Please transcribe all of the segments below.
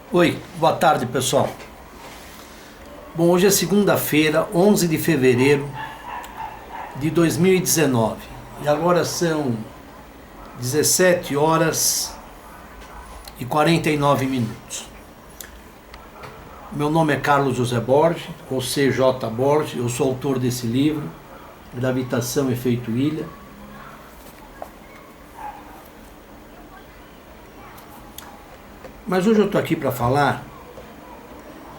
Oi, boa tarde pessoal. Bom, hoje é segunda-feira, 11 de fevereiro de 2019 e agora são 17 horas e 49 minutos. Meu nome é Carlos José Borges, ou CJ Borges, eu sou autor desse livro, Gravitação, Efeito Ilha. Mas hoje eu estou aqui para falar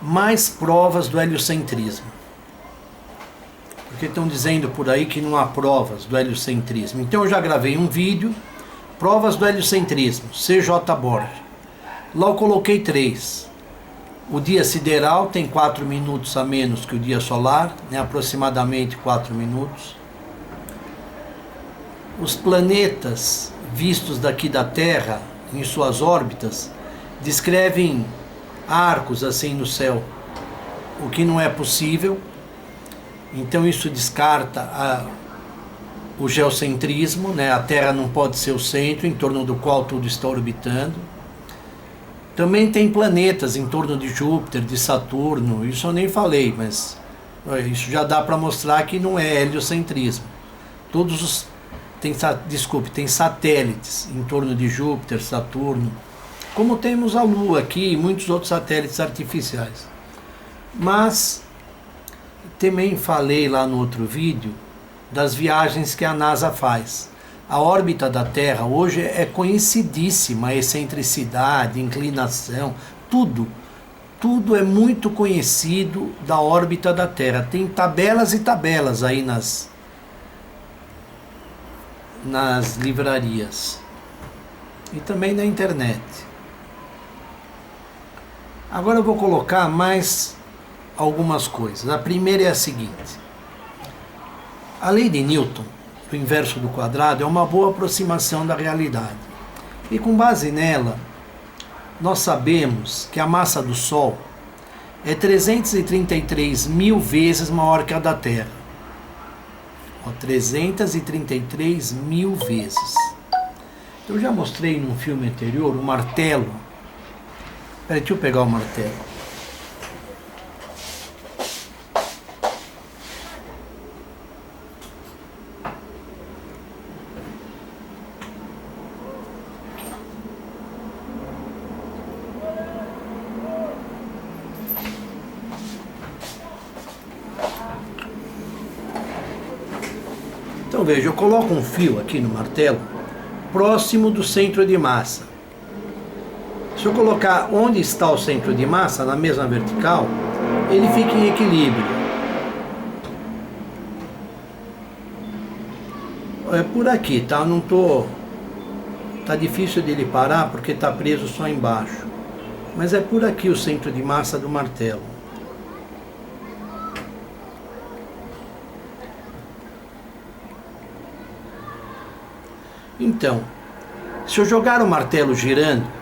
mais provas do heliocentrismo. Porque estão dizendo por aí que não há provas do heliocentrismo. Então eu já gravei um vídeo, provas do heliocentrismo, CJ Borges. Lá eu coloquei 3. O dia sideral tem 4 minutos a menos que o dia solar, né, aproximadamente 4 minutos. Os planetas vistos daqui da Terra, em suas órbitas, descrevem arcos assim no céu, o que não é possível. Então isso descarta o geocentrismo, né? A Terra não pode ser o centro em torno do qual tudo está orbitando. Também tem planetas em torno de Júpiter, de Saturno, isso eu nem falei, mas isso já dá para mostrar que não é heliocentrismo. Tem satélites em torno de Júpiter, Saturno, como temos a Lua aqui e muitos outros satélites artificiais. Mas também falei lá no outro vídeo das viagens que a NASA faz. A órbita da Terra hoje é conhecidíssima, a excentricidade, inclinação, tudo é muito conhecido da órbita da Terra. Tem tabelas e tabelas aí nas livrarias e também na internet. Agora eu vou colocar mais algumas coisas. A primeira é a seguinte: a lei de Newton, do inverso do quadrado, é uma boa aproximação da realidade. E com base nela, nós sabemos que a massa do Sol é 333 mil vezes maior que a da Terra. 333 mil vezes. Eu já mostrei num filme anterior o martelo. Peraí, deixa eu pegar o martelo. Então veja, eu coloco um fio aqui no martelo próximo do centro de massa. Se eu colocar onde está o centro de massa, na mesma vertical, ele fica em equilíbrio. É por aqui, tá? Tá difícil dele parar porque está preso só embaixo. Mas é por aqui o centro de massa do martelo. Então, se eu jogar o martelo girando,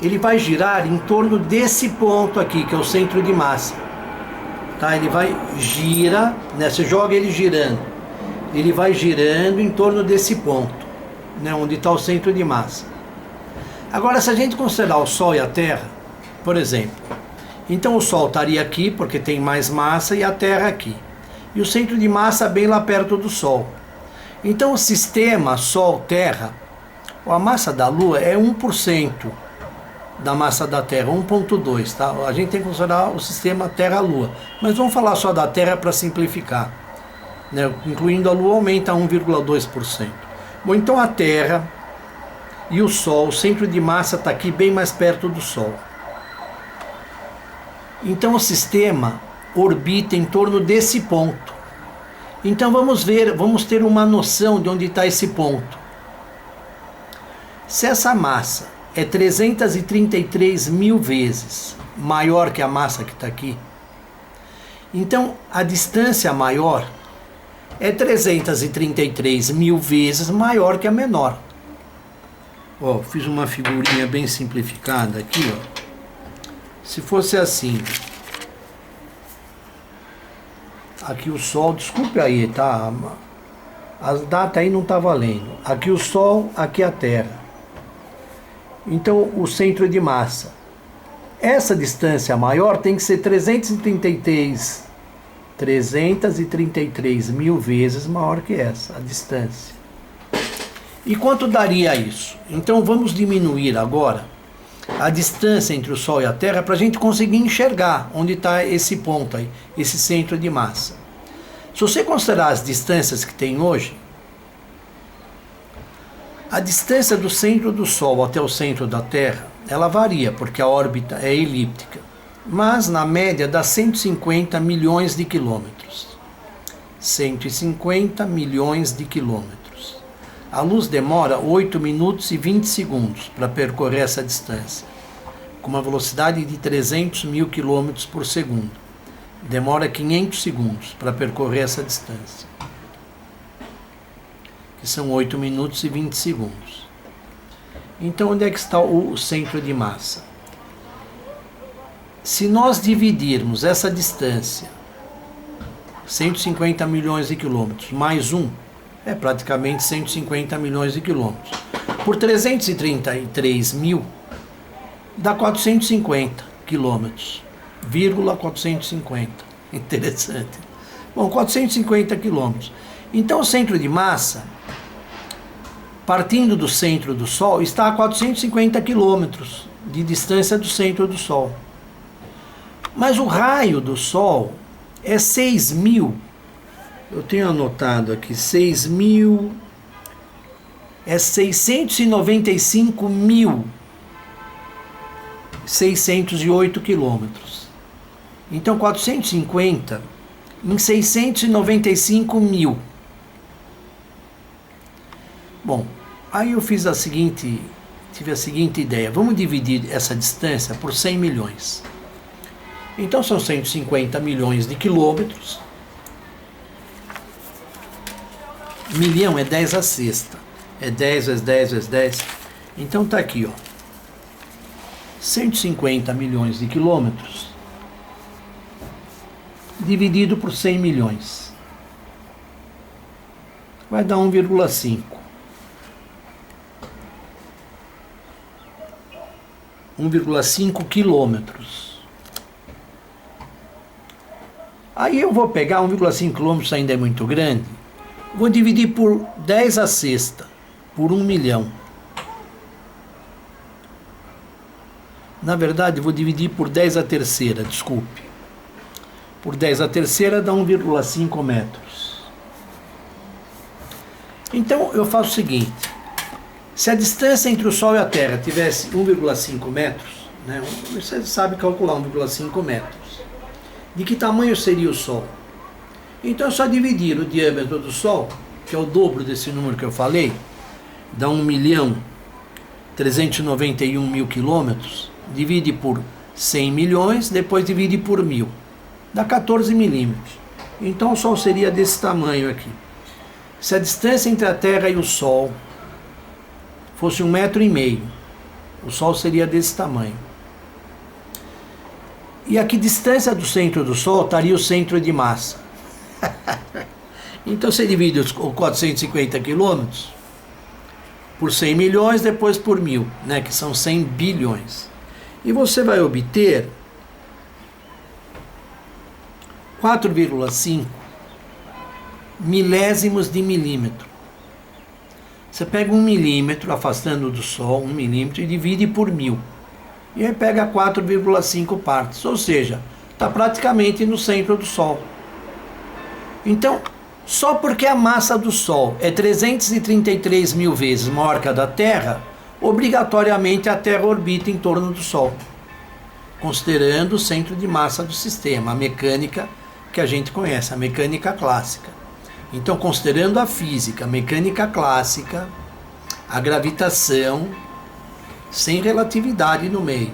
ele vai girar em torno desse ponto aqui, que é o centro de massa. Tá? Ele gira, né? Você joga ele girando. Ele vai girando em torno desse ponto, né? Onde está o centro de massa. Agora, se a gente considerar o Sol e a Terra, por exemplo, então o Sol estaria aqui, porque tem mais massa, e a Terra aqui. E o centro de massa bem lá perto do Sol. Então o sistema Sol-Terra, a massa da Lua é 1% da massa da Terra, 1,2, tá? A gente tem que considerar o sistema Terra-Lua, mas vamos falar só da Terra para simplificar, né? Incluindo a Lua aumenta 1,2%. Bom, então a Terra e o Sol, o centro de massa está aqui bem mais perto do Sol. Então o sistema orbita em torno desse ponto. Então vamos ter uma noção de onde está esse ponto. Se essa massa é 333 mil vezes maior que a massa que está aqui, então a distância maior é 333 mil vezes maior que a menor. Ó, fiz uma figurinha bem simplificada aqui, ó. Se fosse assim, aqui o Sol, desculpe aí, tá? As datas aí não tá valendo. Aqui o Sol, aqui a Terra. Então o centro de massa essa distância maior tem que ser 333 mil vezes maior que essa, a distância. E quanto daria isso? Então vamos diminuir agora a distância entre o Sol e a Terra para a gente conseguir enxergar onde está esse ponto aí, esse centro de massa. Se você considerar as distâncias que tem hoje, a distância do centro do Sol até o centro da Terra, ela varia, porque a órbita é elíptica, mas na média dá 150 milhões de quilômetros. 150 milhões de quilômetros. A luz demora 8 minutos e 20 segundos para percorrer essa distância, com uma velocidade de 300 mil quilômetros por segundo. Demora 500 segundos para percorrer essa distância, que são 8 minutos e 20 segundos. Então, onde é que está o centro de massa? Se nós dividirmos essa distância, 150 milhões de quilômetros, mais um, é praticamente 150 milhões de quilômetros, por 333 mil, dá 450 quilômetros, 450. Interessante. Bom, 450 quilômetros. Então, o centro de massa, partindo do centro do Sol, está a 450 quilômetros de distância do centro do Sol. Mas o raio do Sol é 6.000. Eu tenho anotado aqui, 6.000 é 695.608 quilômetros. Então 450 em 695 mil. Bom, aí eu tive a seguinte ideia. Vamos dividir essa distância por 100 milhões. Então são 150 milhões de quilômetros. Milhão é 10 a sexta. É 10 vezes 10 vezes 10. Então está aqui, ó. 150 milhões de quilômetros dividido por 100 milhões. Vai dar 1,5. 1,5 quilômetros. Aí eu vou pegar 1,5 quilômetros, ainda é muito grande. Vou dividir por 10 a sexta, por 1 milhão. Na verdade, vou dividir por 10 a terceira, desculpe. Por 10 a terceira dá 1,5 metros. Então, eu faço o seguinte. Se a distância entre o Sol e a Terra tivesse 1,5 metros, né, você sabe calcular 1,5 metros. De que tamanho seria o Sol? Então é só dividir o diâmetro do Sol, que é o dobro desse número que eu falei, dá 1.391.000 quilômetros, divide por 100 milhões, depois divide por 1.000, dá 14 milímetros. Então o Sol seria desse tamanho aqui. Se a distância entre a Terra e o Sol fosse 1,5 metro, o Sol seria desse tamanho. E a que distância do centro do Sol estaria o centro de massa? Então você divide os 450 quilômetros por 100 milhões, depois por 1.000, né, que são 100 bilhões. E você vai obter 4,5 milésimos de milímetro. Você pega 1 milímetro, afastando do Sol, 1 milímetro, e divide por 1.000. E aí pega 4,5 partes, ou seja, está praticamente no centro do Sol. Então, só porque a massa do Sol é 333 mil vezes maior que a da Terra, obrigatoriamente a Terra orbita em torno do Sol, considerando o centro de massa do sistema, a mecânica que a gente conhece, a mecânica clássica. Então, considerando a física, a mecânica clássica, a gravitação, sem relatividade no meio.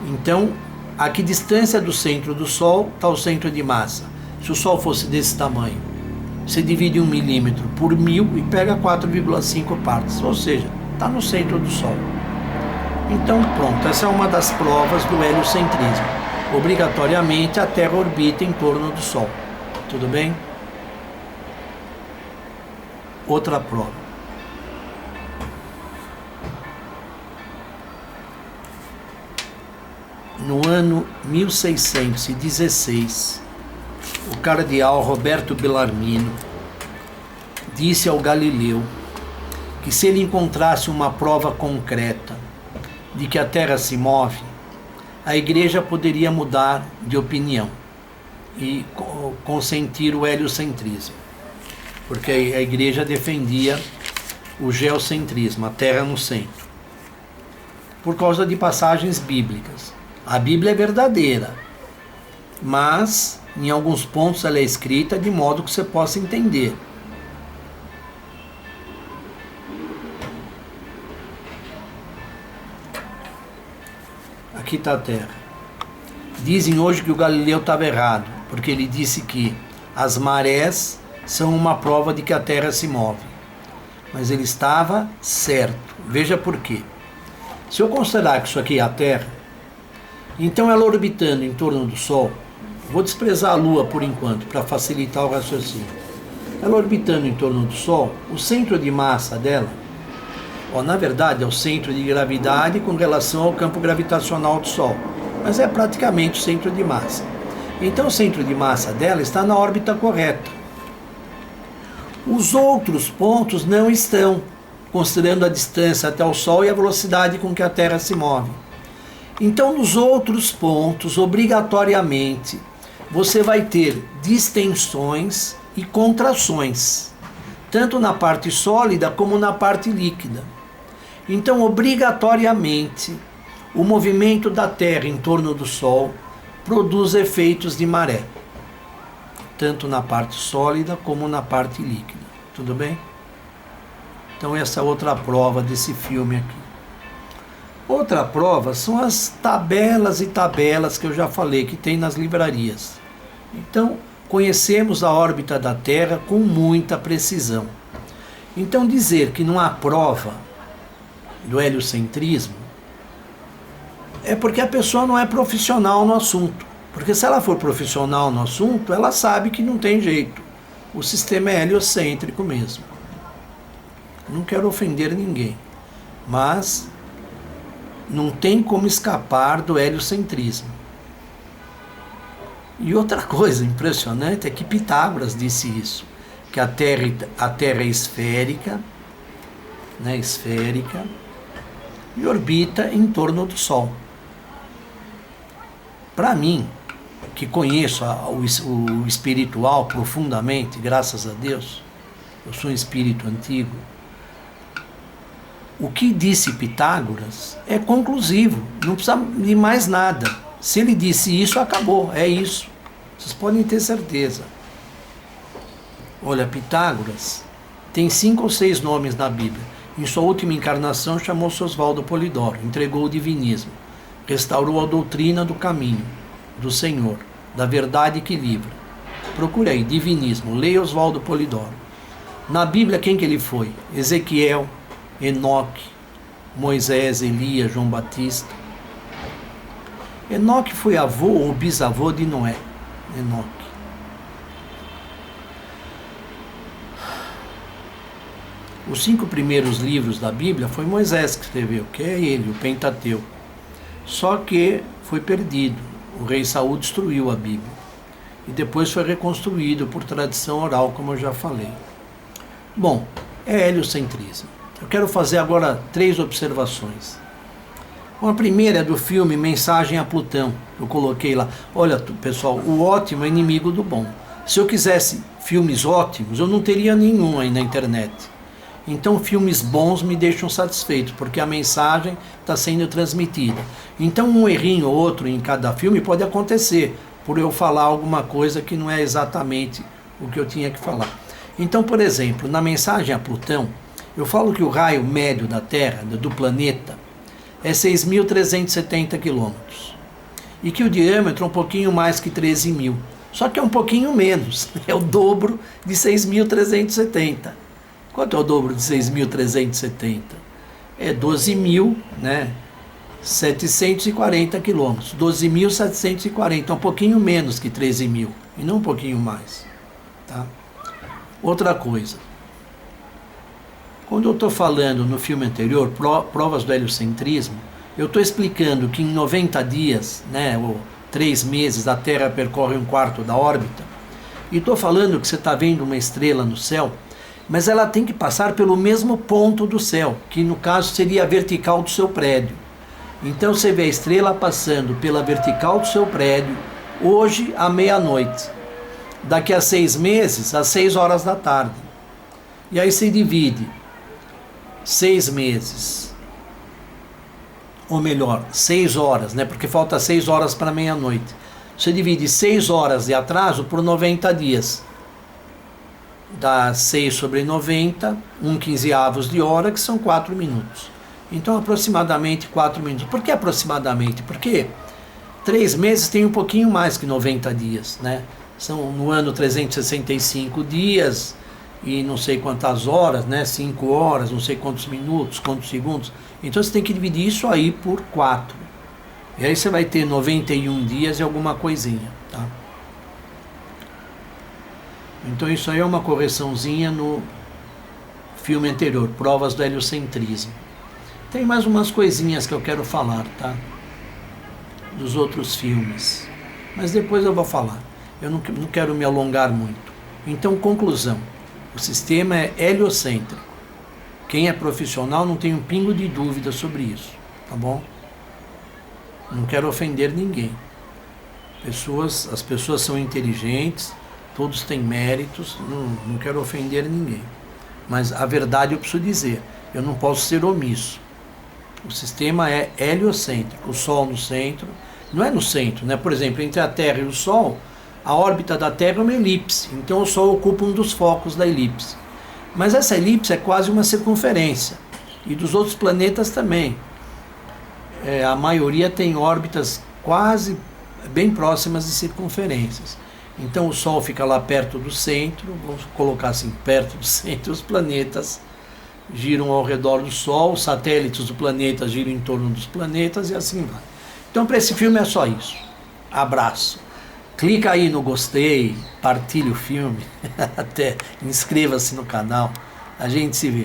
Então, a que distância do centro do Sol está o centro de massa? Se o Sol fosse desse tamanho, você divide 1 milímetro por 1.000 e pega 4,5 partes, ou seja, está no centro do Sol. Então, pronto, essa é uma das provas do heliocentrismo. Obrigatoriamente, a Terra orbita em torno do Sol. Tudo bem? Outra prova. no ano 1616, o cardeal Roberto Bellarmino disse ao Galileu que se ele encontrasse uma prova concreta de que a Terra se move, a Igreja poderia mudar de opinião e consentir o heliocentrismo, porque a Igreja defendia o geocentrismo, a Terra no centro, por causa de passagens bíblicas. A Bíblia é verdadeira, mas em alguns pontos ela é escrita de modo que você possa entender. Aqui está a Terra. Dizem hoje que o Galileu estava errado, porque ele disse que as marés são uma prova de que a Terra se move. Mas ele estava certo. Veja por quê. Se eu considerar que isso aqui é a Terra, então ela orbitando em torno do Sol, vou desprezar a Lua por enquanto, para facilitar o raciocínio. Ela orbitando em torno do Sol, o centro de massa dela, na verdade é o centro de gravidade com relação ao campo gravitacional do Sol, mas é praticamente o centro de massa. Então o centro de massa dela está na órbita correta. Os outros pontos não estão, considerando a distância até o Sol e a velocidade com que a Terra se move. Então, nos outros pontos, obrigatoriamente, você vai ter distensões e contrações, tanto na parte sólida como na parte líquida. Então, obrigatoriamente, o movimento da Terra em torno do Sol produz efeitos de maré, tanto na parte sólida como na parte líquida. Tudo bem? Então, essa é outra prova desse filme aqui. Outra prova são as tabelas e tabelas que eu já falei, que tem nas livrarias. Então, conhecemos a órbita da Terra com muita precisão. Então, dizer que não há prova do heliocentrismo é porque a pessoa não é profissional no assunto. Porque se ela for profissional no assunto, ela sabe que não tem jeito. O sistema é heliocêntrico mesmo. Não quero ofender ninguém, mas não tem como escapar do heliocentrismo. E outra coisa impressionante é que Pitágoras disse isso, que a Terra é esférica, né, esférica, e orbita em torno do Sol. Para mim, que conheço o espiritual profundamente, graças a Deus, eu sou um espírito antigo, o que disse Pitágoras é conclusivo, não precisa de mais nada. Se ele disse isso, acabou, é isso. Vocês podem ter certeza. Olha, Pitágoras tem 5 ou 6 nomes na Bíblia. Em sua última encarnação chamou-se Oswaldo Polidoro, entregou o divinismo, restaurou a doutrina do caminho, do Senhor, da verdade que livra. Procure aí, divinismo, leia Oswaldo Polidoro. Na Bíblia, quem que ele foi? Ezequiel, Enoque, Moisés, Elias, João Batista. Enoque foi avô ou bisavô de Noé. Enoque. Os 5 primeiros livros da Bíblia foi Moisés que escreveu, que é ele, o Pentateuco. Só que foi perdido. O rei Saul destruiu a Bíblia. E depois foi reconstruído por tradição oral, como eu já falei. Bom, é heliocentrismo. Eu quero fazer agora 3 observações. A primeira é do filme Mensagem a Plutão. Eu coloquei lá. Olha, pessoal, o ótimo é inimigo do bom. Se eu quisesse filmes ótimos, eu não teria nenhum aí na internet. Então, filmes bons me deixam satisfeito, porque a mensagem está sendo transmitida. Então, um errinho ou outro em cada filme pode acontecer, por eu falar alguma coisa que não é exatamente o que eu tinha que falar. Então, por exemplo, na Mensagem a Plutão, eu falo que o raio médio da Terra, do planeta, é 6.370 quilômetros. E que o diâmetro é um pouquinho mais que 13.000. Só que é um pouquinho menos. É o dobro de 6.370. Quanto é o dobro de 6.370? É 12.000, né? 740 quilômetros. 12.740. É um pouquinho menos que 13.000. E não um pouquinho mais. Tá? Outra coisa. Quando eu estou falando no filme anterior, provas do heliocentrismo, Eu estou explicando que em 90 dias, né, ou 3 meses, a Terra percorre 1/4 da órbita. E estou falando que você está vendo uma estrela no céu, mas ela tem que passar pelo mesmo ponto do céu, que no caso seria a vertical do seu prédio. Então você vê a estrela passando pela vertical do seu prédio, hoje à meia-noite. Daqui a 6 meses, às 6 horas da tarde. E aí se divide 6 meses, ou melhor, 6 horas, né? Porque falta 6 horas para meia-noite. Você divide 6 horas de atraso por 90 dias. Dá 6 sobre 90, 1/15 de hora, que são 4 minutos. Então, aproximadamente 4 minutos. Por que aproximadamente? Porque 3 meses tem um pouquinho mais que 90 dias, né? São no ano 365 dias e não sei quantas horas, né? 5 horas, não sei quantos minutos, quantos segundos. Então você tem que dividir isso aí por 4. E aí você vai ter 91 dias e alguma coisinha, tá? Então isso aí é uma correçãozinha no filme anterior, Provas do Heliocentrismo. Tem mais umas coisinhas que eu quero falar, tá? Dos outros filmes. Mas depois eu vou falar. Eu não quero me alongar muito. Então, conclusão. O sistema é heliocêntrico. Quem é profissional não tem um pingo de dúvida sobre isso, tá bom? Não quero ofender ninguém. As pessoas são inteligentes, todos têm méritos, não quero ofender ninguém. Mas a verdade eu preciso dizer, eu não posso ser omisso. O sistema é heliocêntrico, o Sol no centro, não é no centro, né? Por exemplo, entre a Terra e o Sol, a órbita da Terra é uma elipse, então o Sol ocupa um dos focos da elipse. Mas essa elipse é quase uma circunferência, e dos outros planetas também. A maioria tem órbitas quase bem próximas de circunferências. Então o Sol fica lá perto do centro, vamos colocar assim, perto do centro, os planetas giram ao redor do Sol, os satélites do planeta giram em torno dos planetas e assim vai. Então para esse filme é só isso. Abraço. Clica aí no gostei, partilhe o filme, até inscreva-se no canal. A gente se vê.